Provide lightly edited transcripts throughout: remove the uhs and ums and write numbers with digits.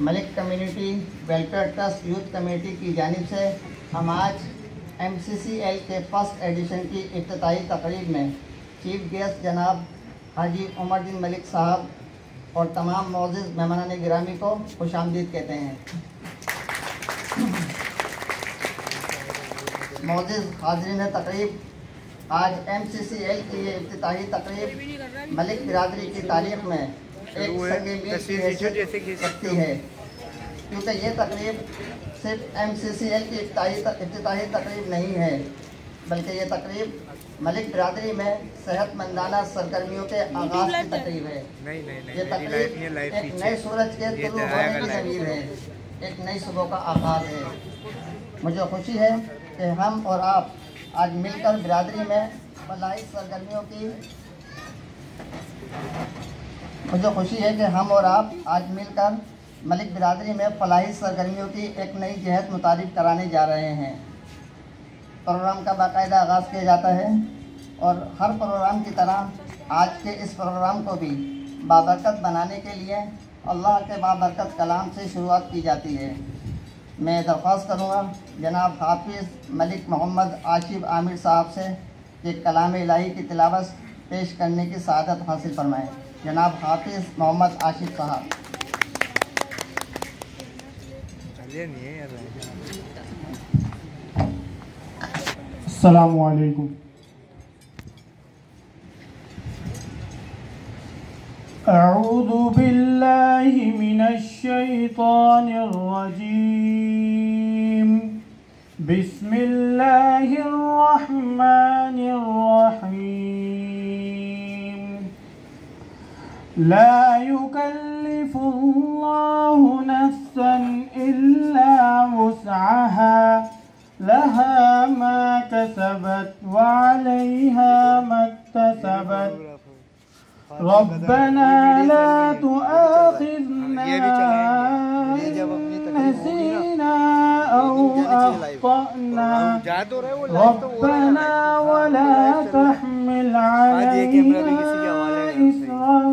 Malik community welfare trust youth committee की जानिब से हम आज MCCL के फर्स्ट एडिशन की इफ्तिताही तकरीब में चीफ गेस्ट जनाब हाजी उमरदीन मलिक साहब और तमाम मौजूद मेहमानान गिरामी को खुशामदीद कहते हैं। मौजूद हाज़रीन तकरीब, आज MCCL की ये इफ्तिताही तकरीब मलिक बिरादरी की तारीख में एक संग मील की हैसियत रखती है, क्योंकि ये तकरीब सिर्फ MCCL की इफ्तिताही तकरीब नहीं है, बल्कि ये तकरीब मलिक बिरादरी में सेहतमंदाना सरगर्मियों के आगाज़ की तकरीब है। ये तकरीब एक नए सूरज के तुलू होने की ज़मीर है, एक नई सुबह का आगाज़ है। मुझे खुशी है कि हम और आप आज मिलकर बिरादरी में फलाही सरगर्मियों की मलिक बिरादरी में फलाही सरगर्मियों की एक नई जहत मुतारिफ कराने जा रहे हैं। प्रोग्राम का बाकायदा आगाज़ किया जाता है और हर प्रोग्राम की तरह आज के इस प्रोग्राम को भी बाबरकत बनाने के लिए अल्लाह के बाबरकत कलाम से शुरुआत की जाती है। मैं दरख्वास्त करूँगा जनाब हाफिज़ मलिक मोहम्मद आशिफ आमिर साहब से कि कलाम इलाही की तिलावत पेश करने की सआदत हासिल फरमाएँ। जनाब हाफिज़ मोहम्मद आशिफ साहब। अस्सलामु अलैकुम। अऊज़ु बिल्लाहि मिनश शैतानिर रजीम। बिस्मिल्लाहिर रहमानिर रहीम। ला युकल्लिफुल्लाहु नफ्सन इल्ला वुस्अहा लहा मा कसबत व अलैहा मक्तसबत। रब्बना ला तुआखिज़ना नसीना औ अख्ताना। रब्बना वला तहमिल अलैना इस्रन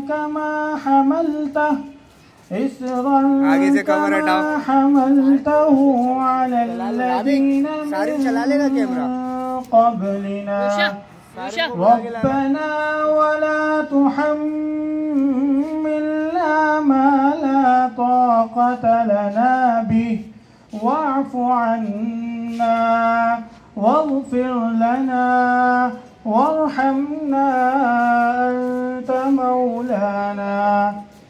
कमा हमलतहु हमलतहु अलल्लज़ीना मिन क़ब्लिना। रब्बना वला तुहम्मिलना मा ला ताक़त लना बिहि वाअफ़ु अन्ना वाग़फ़िर लना वरहमना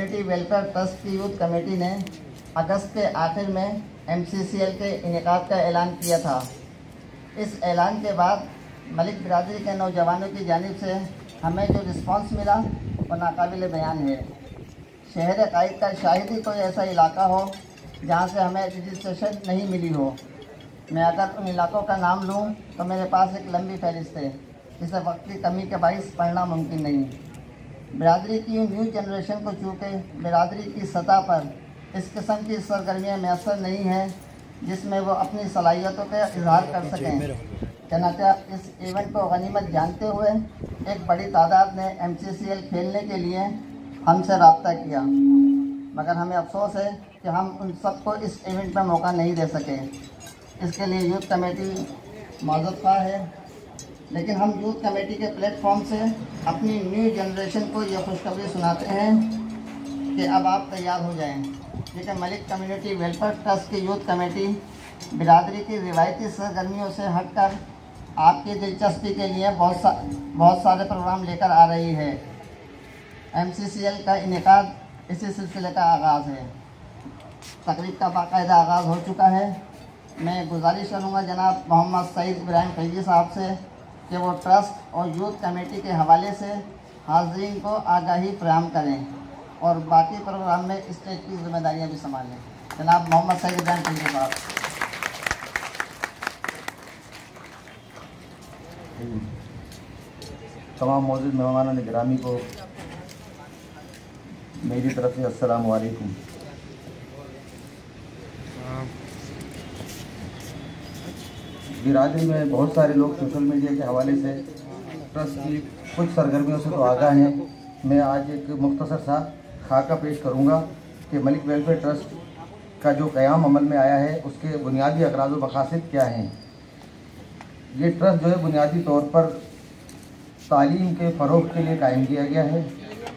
वेलफेयर ट्रस्ट की यूथ कमेटी ने अगस्त के आखिर में MCCL के इनेकाद का ऐलान किया था। इस ऐलान के बाद मलिक बिरादरी के नौजवानों की जानिब से हमें जो रिस्पांस मिला वो नाकाबिल बयान है। शहर कायद का शायद ही कोई ऐसा इलाका हो जहाँ से हमें रजिस्ट्रेशन नहीं मिली हो। मैं अगर उन इलाकों का नाम लूँ तो मेरे पास एक लंबी फहरिस्त है, जिसे वक्त की कमी के बाइस पढ़ना मुमकिन नहीं। बिरादरी की न्यू जनरेशन को चूँकि बिरादरी की सतह पर इस किस्म की सरगर्मियाँ मैसर नहीं हैं जिसमें वो अपनी सलाहियतों का इजहार कर सकें, चनाचा इस इवेंट को गनीमत जानते हुए एक बड़ी तादाद ने MCCL खेलने के लिए हमसे रब्ता किया, मगर हमें अफसोस है कि हम उन सबको इस इवेंट में मौका नहीं दे सके। इसके लिए यूथ कमेटी माज़रत है, लेकिन हम यूथ कमेटी के प्लेटफॉर्म से अपनी न्यू जनरेशन को ये खुशखबरी सुनाते हैं कि अब आप तैयार हो जाएं, क्योंकि मलिक कम्युनिटी वेलफेयर ट्रस्ट की यूथ कमेटी बिरादरी की रिवायती सरगर्मियों से हटकर आपकी दिलचस्पी के लिए बहुत सारे प्रोग्राम लेकर आ रही है। MCCL का इनेकाद इसी सिलसिले का आगाज़ है। तकरीब का बाकायदा आगाज़ हो चुका है। मैं गुजारिश करूँगा जनाब मोहम्मद सईद इब्राहिम फैजी साहब से कि वो ट्रस्ट और यूथ कमेटी के हवाले से हाज़रीन को आगाही फराहम करें और बाकी प्रोग्राम में स्टेज की जिम्मेदारियाँ भी संभालें। जनाब मोहम्मद सईद इब्राहिम फैजी साहब। तमाम मौजूद मेहमानान गिरामी को मेरी तरफ से अस्सलामु अलैकुम। बिरादरी में बहुत सारे लोग सोशल मीडिया के हवाले से ट्रस्ट की कुछ सरगर्मियों से तो आगाह हैं। मैं आज एक मुख्तसर सा खाका पेश करूंगा कि मलिक वेलफेयर ट्रस्ट का जो क़याम अमल में आया है उसके बुनियादी अक़राज़ व मक़ासिद क्या हैं। ये ट्रस्ट जो है बुनियादी तौर पर तालीम के फ़रोग़ के लिए कायम किया गया है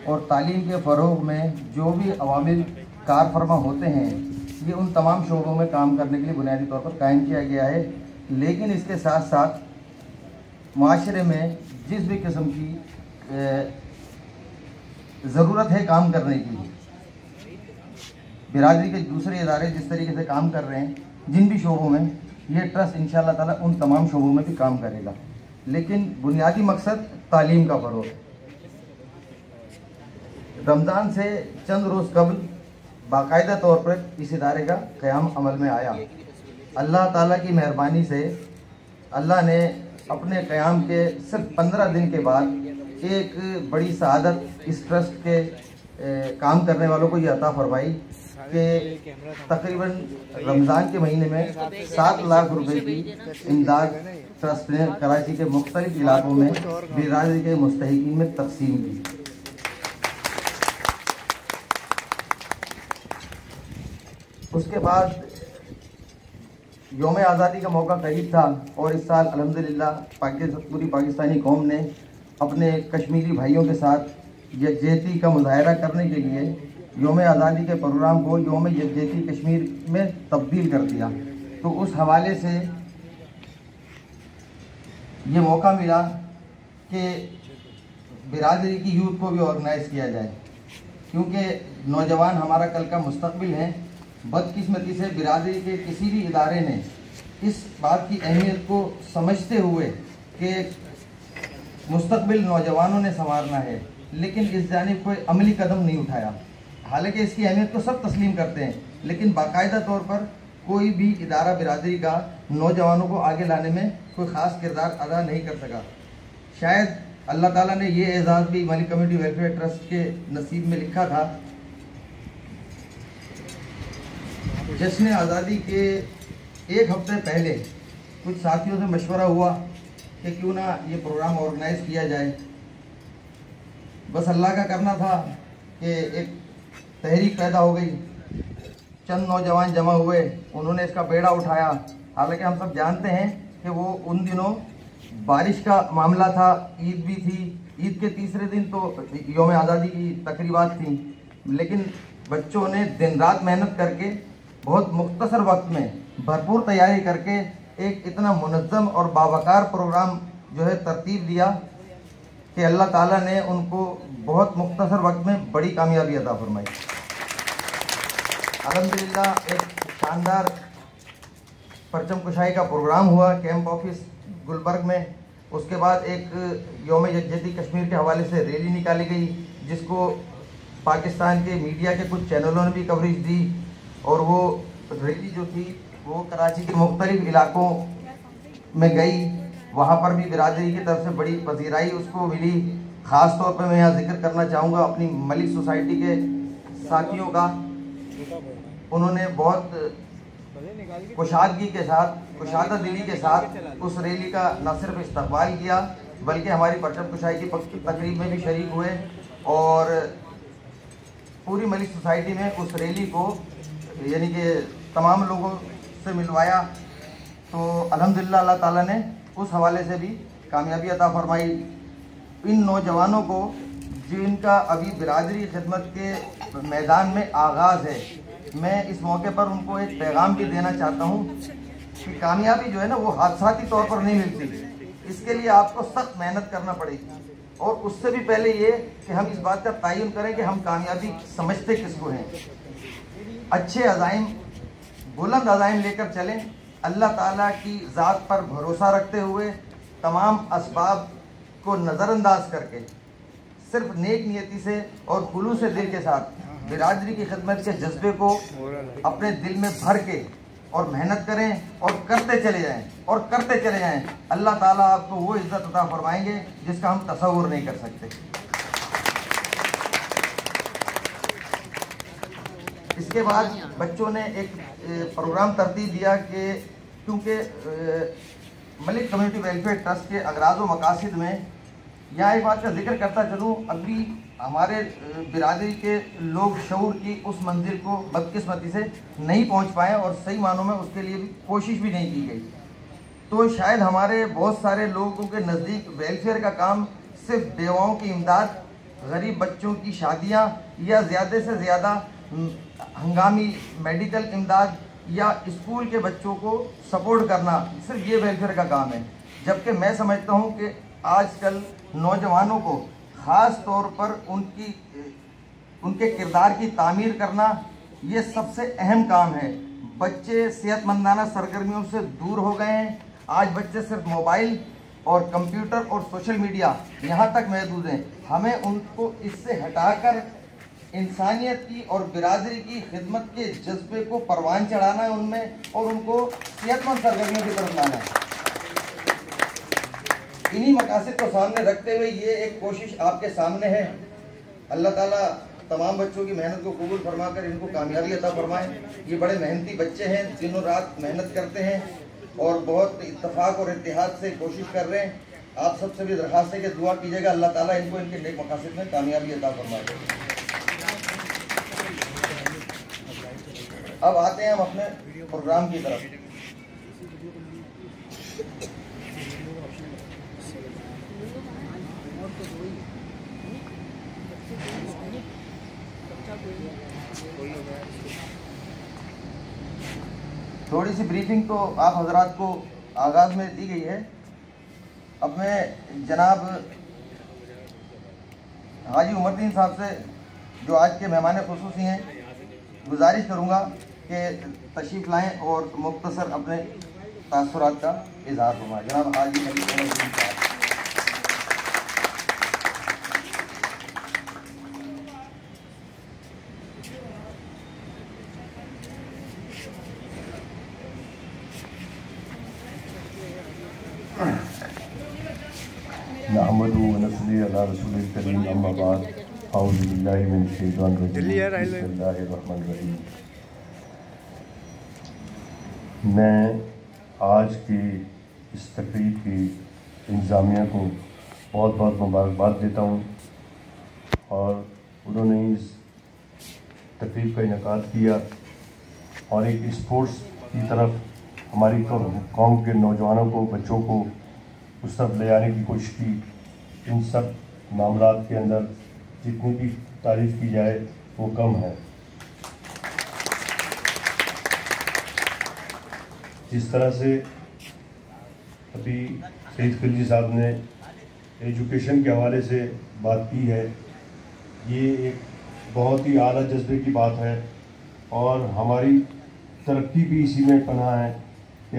और तालीम के फ़रोग़ में जो भी अवामिल कार फरमा होते हैं ये उन तमाम शोबों में काम करने के लिए बुनियादी तौर पर कायम किया गया है। लेकिन इसके साथ साथ माशरे में जिस भी किस्म की ज़रूरत है काम करने की, बिरादरी के दूसरे इदारे जिस तरीके से काम कर रहे हैं जिन भी शोबों में, ये ट्रस्ट इंशाअल्लाह ताला उन तमाम शोबों में भी काम करेगा। लेकिन बुनियादी मकसद तालीम का फ़रोग़। रमज़ान से चंद रोज़ कबल बाकायदा तौर पर इस इदारे का क़याम अमल में आया। अल्लाह ताला की मेहरबानी से अल्लाह ने अपने क़याम के सिर्फ 15 दिन के बाद एक बड़ी सआदत इस ट्रस्ट के काम करने वालों को ये अता फरमाई कि तकरीबन रमज़ान के महीने में 7 लाख रुपए की इमदाद ट्रस्ट ने कराची के मुख्तलिफ इलाकों में बिरादरी के मुस्तहिकीन में तकसीम की। उसके बाद यौम आज़ादी का मौका करीब था और इस साल अल्हम्दुलिल्लाह पूरी पाकिस्तानी कौम ने अपने कश्मीरी भाइयों के साथ यकजहती का मुजाहरा करने के लिए यौम आज़ादी के प्रोग्राम को यौम यकजहती कश्मीर में तब्दील कर दिया। तो उस हवाले से ये मौका मिला कि बिरादरी की यूथ को भी ऑर्गेनाइज़ किया जाए, क्योंकि नौजवान हमारा कल का मुस्तकबिल हैं। बदकिस्मती से बिरादरी के किसी भी इदारे ने इस बात की अहमियत को समझते हुए कि मुस्तकबिल नौजवानों ने संवारना है, लेकिन इस जानिब कोई अमली कदम नहीं उठाया। हालांकि इसकी अहमियत को सब तस्लीम करते हैं, लेकिन बाकायदा तौर पर कोई भी इदारा बिरादरी का नौजवानों को आगे लाने में कोई ख़ास किरदार अदा नहीं कर सका। शायद अल्लाह ताला ने ये एजाज़ भी मलिक कम्युनिटी वेलफेयर ट्रस्ट के नसीब में लिखा था। जश्न आज़ादी के एक हफ्ते पहले कुछ साथियों से मशवरा हुआ कि क्यों ना ये प्रोग्राम ऑर्गेनाइज़ किया जाए। बस अल्लाह का करना था कि एक तहरीक पैदा हो गई, चंद नौजवान जमा हुए, उन्होंने इसका बेड़ा उठाया। हालांकि हम सब जानते हैं कि वो उन दिनों बारिश का मामला था, ईद भी थी, ईद के तीसरे दिन तो यौम आज़ादी की तकरीबात थी, लेकिन बच्चों ने दिन रात मेहनत करके बहुत मुख्तसर वक्त में भरपूर तैयारी करके एक इतना मुनज़्ज़म और बावकार प्रोग्राम जो है तरतीब दिया कि अल्लाह ताला ने उनको बहुत मुख्तसर वक्त में बड़ी कामयाबी अता फरमाई। अल्हम्दुलिल्लाह एक शानदार परचम कुशाई का प्रोग्राम हुआ कैंप ऑफिस गुलबर्ग में। उसके बाद एक यौम यकजहती कश्मीर के हवाले से रैली निकाली गई, जिसको पाकिस्तान के मीडिया के कुछ चैनलों ने भी कवरेज दी, और वो रैली जो थी वो कराची के मुख्तलिफ इलाकों में गई। वहाँ पर भी बिरादरी की तरफ से बड़ी पजीराई उसको मिली। ख़ास तौर पर मैं यहाँ जिक्र करना चाहूँगा अपनी मलिक सोसाइटी के साथियों का। उन्होंने बहुत कुशादगी के साथ, कुशादा दिली के साथ उस रैली का न सिर्फ इस्तकबाल किया, बल्कि हमारी परचम कुशाई की तकरीब में भी शरीक हुए और पूरी मलिक सोसाइटी में उस रैली को यानी कि तमाम लोगों से मिलवाया। तो अल्हम्दुलिल्लाह अल्लाह ताला ने उस हवाले से भी कामयाबी अता फरमाई। इन नौजवानों को जिनका अभी बिरादरी खिदमत के मैदान में आगाज़ है, मैं इस मौके पर उनको एक पैगाम भी देना चाहता हूँ कि कामयाबी जो है ना वो हादसाती तौर पर नहीं मिलती। इसके लिए आपको सख्त मेहनत करना पड़ेगी, और उससे भी पहले ये कि हम इस बात का तयन करें कि हम कामयाबी समझते किसको हैं। अच्छे अज़ाइम, बुलंद अज़ाइम लेकर चलें, अल्लाह ताला की ज़ात पर भरोसा रखते हुए तमाम असबाब को नज़रअंदाज करके सिर्फ नेक नियति से और खुलूस दिल के साथ बिरादरी की खिदमत के जज्बे को अपने दिल में भर के और मेहनत करें और करते चले जाएं और करते चले जाएं। अल्लाह ताला आपको वो इज़्ज़त अता फरमाएंगे जिसका हम तसव्वुर नहीं कर सकते। इसके बाद बच्चों ने एक प्रोग्राम तरतीब दिया कि क्योंकि मलिक कम्युनिटी वेलफेयर ट्रस्ट के अगराज व मकासद में यहाँ एक बात का जिक्र करता चलूँ, अभी हमारे बिरादरी के लोग शऊर की उस मंजिल को बदकिस्मती से नहीं पहुँच पाए और सही मानों में उसके लिए भी कोशिश भी नहीं की गई। तो शायद हमारे बहुत सारे लोगों के नज़दीक वेलफेयर का काम सिर्फ बेवाओं की इमदाद, गरीब बच्चों की शादियाँ या ज़्यादा से ज़्यादा हंगामी मेडिकल इमदाद या स्कूल के बच्चों को सपोर्ट करना, सिर्फ ये वेलफेयर का काम है। जबकि मैं समझता हूँ कि आजकल नौजवानों को ख़ास तौर पर उनके किरदार की तामीर करना ये सबसे अहम काम है। बच्चे सेहतमंदाना सरगर्मियों से दूर हो गए हैं। आज बच्चे सिर्फ मोबाइल और कंप्यूटर और सोशल मीडिया यहाँ तक महदूद हैं। हमें उनको इससे हटाकर इंसानियत की और बिरादरी की खिदमत के जज्बे को परवान चढ़ाना है उनमें, और उनको सेहतमंद सरगर्मियों की तरफ लाना है। इन्हीं मकासद को सामने रखते हुए ये एक कोशिश आपके सामने है। अल्लाह ताला तमाम बच्चों की मेहनत को कबूल फरमाकर इनको कामयाबी अता फरमाए। ये बड़े मेहनती बच्चे हैं, दिनों रात मेहनत करते हैं और बहुत इत्तेफाक और इत्तेहाद से कोशिश कर रहे हैं। आप सबसे भी दरख्वास्त है कि दुआ कीजिएगा अल्लाह ताला इनको इनके नेक मकासद में कामयाबी अता फरमाए। अब आते हैं हम अपने प्रोग्राम की तरफ। थोड़ी सी ब्रीफिंग तो आप हजरात को आगाज़ में दी गई है। अब मैं जनाब हाजी उमरदीन साहब से, जो आज के मेहमान खुसूसी हैं, गुजारिश करूँगा कि तशरीफ़ लाएँ और मुख्तसर अपने तासुरात का इजहार फरमाएं। जनाब हाजी उमरदीन साहब। नहमदुहु व नसल्ली अला रसूलिल करीम, अम्मा बाद, औज़ु बिल्लाहि मिनश शैतानिर रजीम, बिस्मिल्लाहिर रहमानिर रहीम। मैं आज की इस तकरीब की इंतज़ामिया को बहुत बहुत मुबारकबाद देता हूँ, और उन्होंने इस तकरीब का इनेकाद किया और एक स्पोर्ट्स की तरफ हमारी कौम के नौजवानों को, बच्चों को उस तरफ ले जाने की कोशिश की। इन सब मामलात के अंदर जितनी भी तारीफ़ की जाए वो कम है। जिस तरह से अभी सईद खिलजी साहब ने एजुकेशन के हवाले से बात की है, ये एक बहुत ही आला जज्बे की बात है और हमारी तरक्की भी इसी में पनाह है कि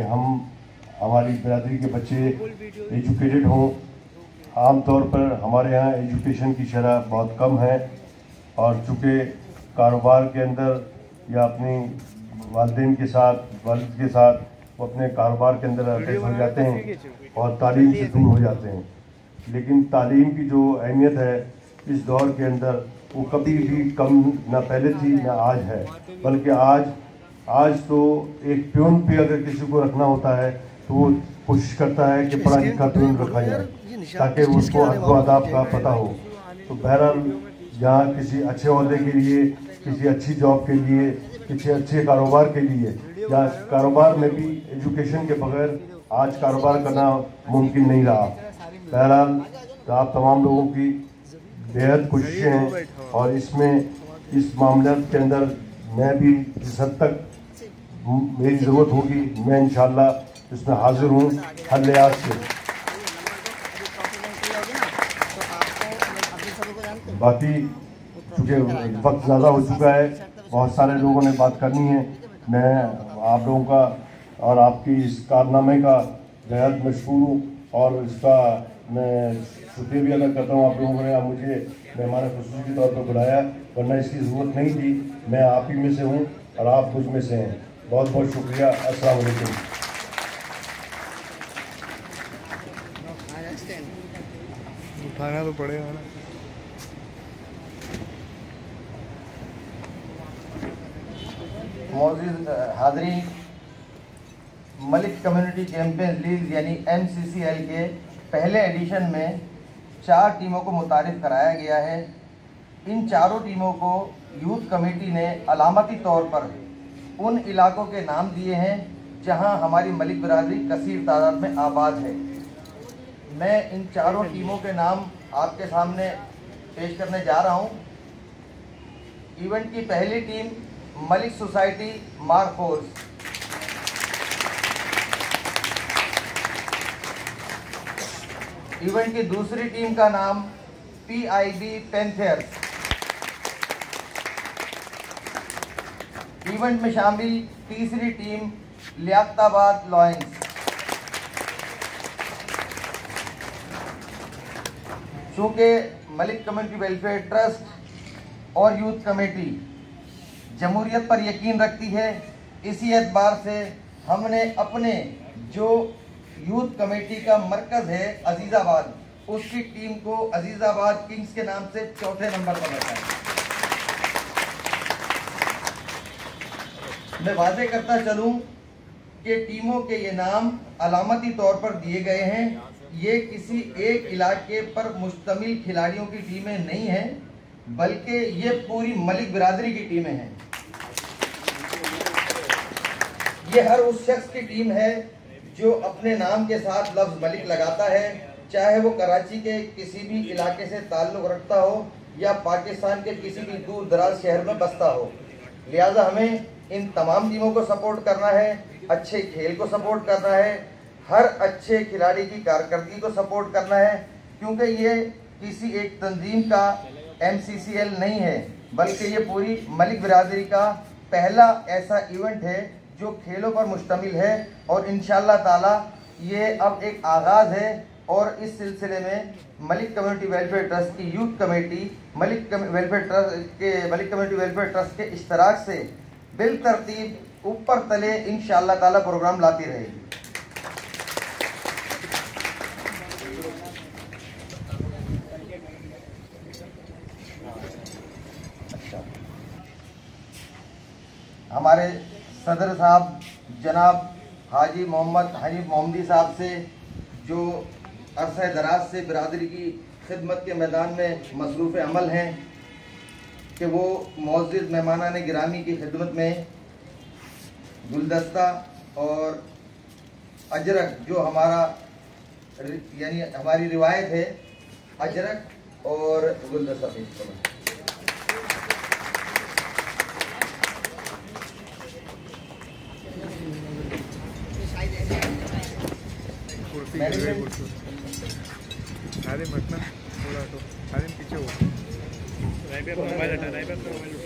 हमारी बिरादरी के बच्चे एजुकेटेड हों। आम तौर पर हमारे यहाँ एजुकेशन की शरह बहुत कम है, और चूँकि कारोबार के अंदर या अपनी वालिदैन के साथ, वालिद के साथ वो अपने कारोबार के अंदर अटैच हो जाते हैं और तालीम से दूर हो जाते हैं। लेकिन तालीम की जो अहमियत है इस दौर के अंदर वो कभी भी कम ना पहले थी ना आज है, बल्कि आज तो एक प्यून पे अगर किसी को रखना होता है तो वो कोशिश करता है कि पढ़ा लिखा प्यून रखा जाए ताकि उसको अदब आदाब का पता हो। तो बहरहाल यहाँ किसी अच्छे ओहदे के लिए, किसी अच्छी जॉब के लिए, किसी अच्छे कारोबार के लिए, या कारोबार में भी एजुकेशन के बगैर आज कारोबार करना मुमकिन नहीं रहा। बहरहाल तो आप तमाम लोगों की बेहद कोशिशें हैं, और इस मामले के अंदर मैं भी जिस हद तक मेरी ज़रूरत होगी मैं इंशाअल्लाह इसमें हाजिर हूँ हर लिहाज से। बाकी चूँकि वक्त ज़्यादा हो चुका है, बहुत सारे लोगों ने बात करनी है, मैं आप लोगों का और आपकी इस कारनामे का बेहद मशहूर हूँ और इसका मैं शुक्रिया भी अदा करता हूँ। आप लोगों ने मुझे मेहमान खुसूसी के तौर पर बुलाया, वरना इसकी ज़रूरत नहीं थी। मैं आप ही में से हूँ और आप मुझ में से हैं। बहुत बहुत शुक्रिया। अस्सलाम वालेकुम। उठाना तो पड़ेगा ना। मौजूद हाज़रीन, मलिक कम्युनिटी चैंपियंस लीग यानी MCCL के पहले एडिशन में 4 टीमों को मुतारिफ कराया गया है। इन चारों टीमों को यूथ कमेटी ने अलामती तौर पर उन इलाकों के नाम दिए हैं जहां हमारी मलिक बिरादरी कसीर तादाद में आबाद है। मैं इन चारों टीमों के नाम आपके सामने पेश करने जा रहा हूं। इवेंट की पहली टीम मलिक सोसाइटी मारफोर्स, इवेंट की दूसरी टीम का नाम PIB पैंथर्स, इवेंट में शामिल तीसरी टीम लियाकताबाद लॉयंस। चूँकि मलिक कम्युनिटी वेलफेयर ट्रस्ट और यूथ कमेटी जमहूरियत पर यकीन रखती है, इसी एतबार से हमने अपने जो यूथ कमेटी का मरकज़ है अजीज़ाबाद, उसकी टीम को अजीज़ाबाद किंग्स के नाम से 4थे नंबर पर रखा है। मैं वादे करता चलूं कि टीमों के ये नाम अलामती तौर पर दिए गए हैं। ये किसी एक इलाके पर मुश्तमिल खिलाड़ियों की टीमें नहीं हैं, बल्कि ये पूरी मलिक बिरादरी की टीमें हैं। ये हर उस शख्स की टीम है जो अपने नाम के साथ लफ्ज़ मलिक लगाता है, चाहे वो कराची के किसी भी इलाके से ताल्लुक़ रखता हो या पाकिस्तान के किसी भी दूर दराज शहर में बसता हो। लिहाजा हमें इन तमाम टीमों को सपोर्ट करना है, अच्छे खेल को सपोर्ट करना है, हर अच्छे खिलाड़ी की कारकर्दगी को सपोर्ट करना है, क्योंकि ये किसी एक तंजीम का MCCL नहीं है, बल्कि ये पूरी मलिक बिरादरी का पहला ऐसा इवेंट है जो खेलों पर मुश्तमिल है। और इंशाअल्लाह ताला ये अब एक आगाज़ है और इस सिलसिले में मलिक कम्युनिटी वेलफेयर ट्रस्ट की youth committee Malik community welfare trust के इश्तराक से बिल तरतीब ऊपर तले इंशाअल्लाह ताला प्रोग्राम लाती रहेगी। हमारे सदर साहब जनाब हाजी मोहम्मद हनीफ मोहम्मदी साहब से, जो अरसा दराज से बिरादरी की खिदमत के मैदान में मसरूफ़ अमल हैं, कि वो मुअज़्ज़िज़ मेहमानान गिरामी की खिदमत में गुलदस्ता और अजरक, जो हमारा यानी हमारी रिवायत है, अजरक और गुलदस्ता पेश करें। आदि मत ना थोड़ा तो आदि पीछे हो मोबाइल हटा मोबाइल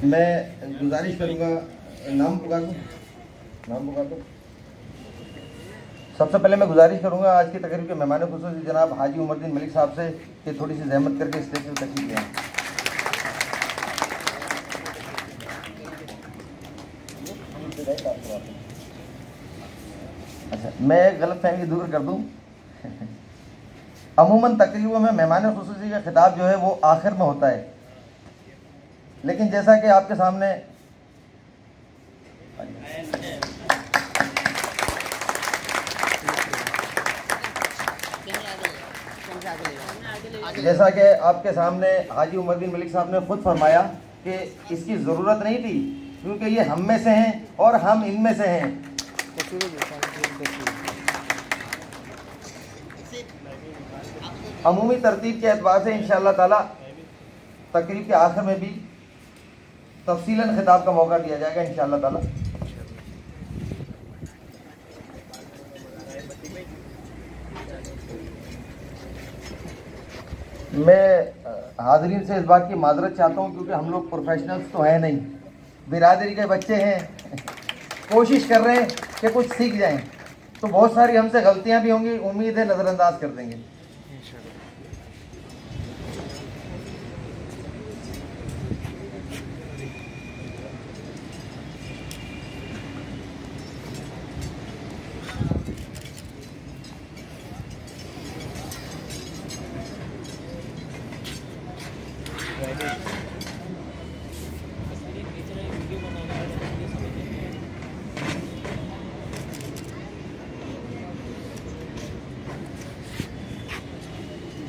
मैं गुजारिश करूंगा, नाम पुकार दो। सबसे पहले मैं गुजारिश करूंगा आज की तकरीब के मेहमान खुसूसी जनाब हाजी उमरदीन मलिक साहब से कि थोड़ी सी जहमत करके स्टेज पर तशरीफ ले आएं। अच्छा, मैं गलत फहमी दूर कर दूं। अमूमन तकरीबों में मेहमान खुसूसी का खिताब जो है वो आखिर में होता है, लेकिन जैसा कि आपके सामने हाजी उमरदीन मलिक साहब ने खुद फरमाया कि इसकी ज़रूरत नहीं थी, क्योंकि ये हम में से हैं और हम इनमें से हैं। अमूमी तरतीब के एतबार से इंशाअल्लाह ताला तकरीब के आखिर में भी तफसीलन खिताब का मौका दिया जाएगा इंशाअल्लाह ताला। मैं हाज़रीन से इस बात की माजरत चाहता हूँ, क्योंकि हम लोग प्रोफेशनल्स तो हैं नहीं, बिरादरी के बच्चे हैं, कोशिश कर रहे हैं कि कुछ सीख जाएं, तो बहुत सारी हमसे गलतियाँ भी होंगी, उम्मीद है नज़रअंदाज कर देंगे।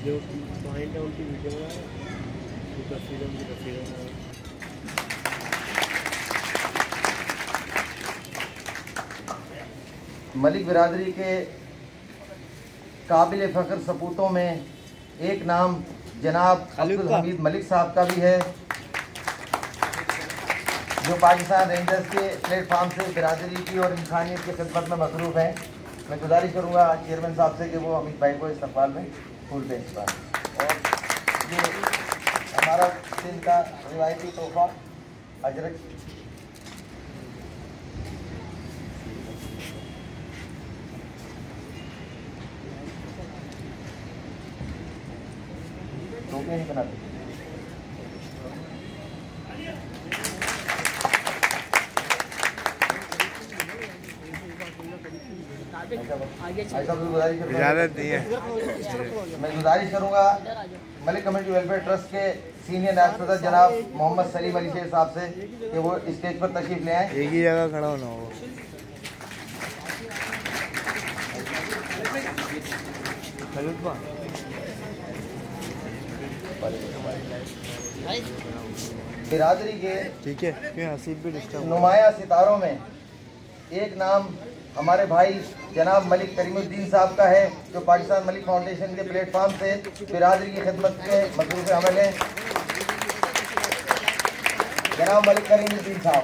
जो पॉइंट है उनकी वीडियो में तस्वीरें उनकी तस्वीरें में। मलिक बिरादरी के काबिल फ़ख्र सपूतों में एक नाम जनाब अब्दुल हमीद मलिक साहब का भी है, जो पाकिस्तान रेंजर्स के प्लेटफार्म से बिरादरी की और इंसानियत की खिदमत में मसरूफ़ हैं। मैं गुजारिश करूँगा चेयरमैन साहब से कि वो हमीद भाई को इस्तकबाल में फूल दें इस बार। और ये हमारा दिन का रिवायती तोहफा अजरक टोपी नहीं बनाते। इजाज़त दी है। मैं गुजारिश करूँगा मलिक कम्युनिटी वेलफेयर ट्रस्ट के सीनियर नायब सदर जनाब मोहम्मद सलीम अली शेख साहब से कि वो स्टेज पर तशरीफ ले आए। एक ही जगह खड़ा होना हो। बिरादरी के ठीक है, क्यों हसीब भी डिस्टर्ब नुमाया सितारों में एक नाम हमारे भाई जनाब मलिक करीमुद्दीन साहब का है, जो पाकिस्तान मलिक फाउंडेशन के प्लेटफार्म से बिरादरी की खिदमत के मसरूफ़ अमल हैं। जनाब मलिक करीमुद्दीन साहब।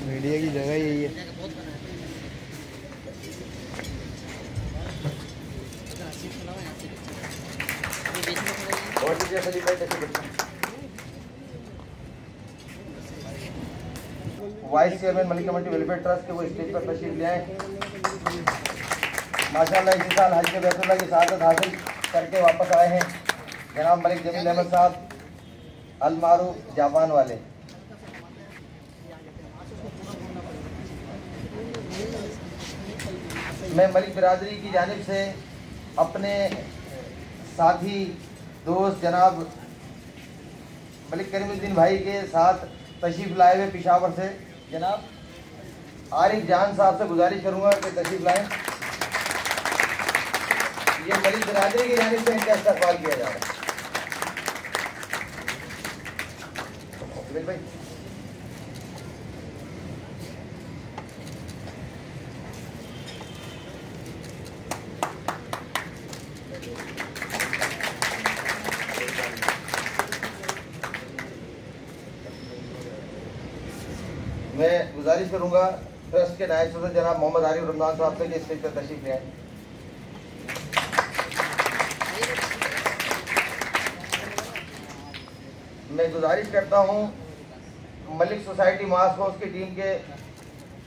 मीडिया की जगह यही है। और vice chairman Malik community welfare trust के वो स्टेज पर तशरीफ ले आए। माशाल्लाह इसी साल हज के बैतुल्लाह की शहादत हासिल करके वापस आए हैं जनाब मलिक जमील अहमद साहब अल मारूफ जापान वाले। मैं मलिक बिरादरी की जानिब से अपने साथी दोस्त जनाब मलिक करीमुद्दीन भाई के साथ तशरीफ़ लाए हुए पेशावर से जनाब आरिफ जान साहब से गुजारिश करूंगा कि तशरीफ़ लाएं। ये मलिक बिरादरी की जानिब से इनका इस्तकबाल किया जा रहा है। भाई मैं गुजारिश करूंगा ट्रस्ट के नायब सदर जनाब मोहम्मद आरिफ रमजान साहब से कि स्टेज पर तशरीफ ले आए। मैं गुजारिश करता हूं मलिक सोसाइटी मास फोर्स की टीम के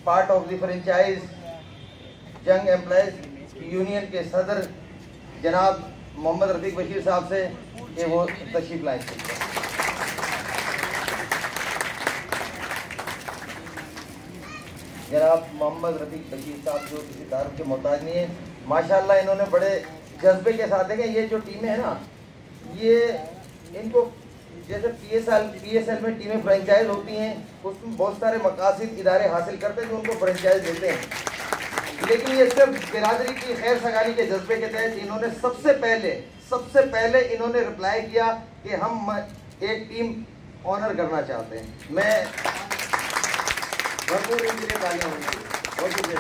पार्ट ऑफ द फ्रेंचाइज जंग एम्प्लॉयज यूनियन के सदर जनाब मोहम्मद रफीक बशीर साहब से कि वो तशरीफ लाएं। जनाब मोहम्मद रफीक बशीर साहब जो किसी तारीफ के मोहताज नहीं है, माशाल्लाह इन्होंने बड़े जज्बे के साथ देखें। ये जो टीमें हैं ना, ये इनको जैसे पीएसएल में टीमें फ्रेंचाइज होती हैं, उसमें बहुत सारे मकासद इदारे हासिल करते हैं जो उनको फ्रेंचाइज देते हैं, लेकिन ये सिर्फ बिरादरी की खैर सगारी के जज्बे के तहत इन्होंने सबसे पहले इन्होंने रिप्लाई किया कि हम एक टीम ऑनर करना चाहते हैं। मैं भरपूर इनके लिए तालियां होंगी। बहुत शुक्रिया।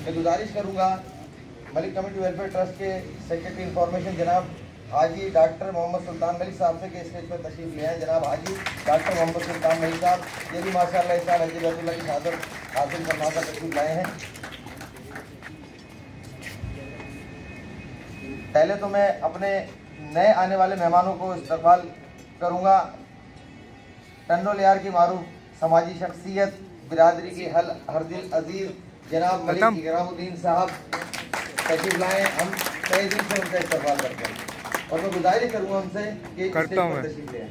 मैं गुजारिश करूंगा मलिक कम्युनिटी वेलफेयर ट्रस्ट के सेक्रेटरी इंफॉर्मेशन जनाब हाजी डॉक्टर मोहम्मद सुल्तान मलिक साहब से के स्टेज पर तशरीफ ले आए। जनाब हाजी डॉक्टर मोहम्मद सुल्तान मलिक साहब, ये भी माशाल्लाह इस साल हज बैतुल्लाह की शहादत हासिल करना का तशरीफ लाए हैं। पहले तो मैं अपने नए आने वाले मेहमानों को इस्तकबाल करूंगा। टंडोल यार की मारूफ समाजी शख्सियत बिरादरी की हरदिल अजीज जनाब मलिक इकरामुद्दीन साहब तशरीफ लाएँ। हम तहे दिल से उनका इस्तकबाल करते हैं और मैं गुजारिश करूँगा उनसे कि तशरीफ लें।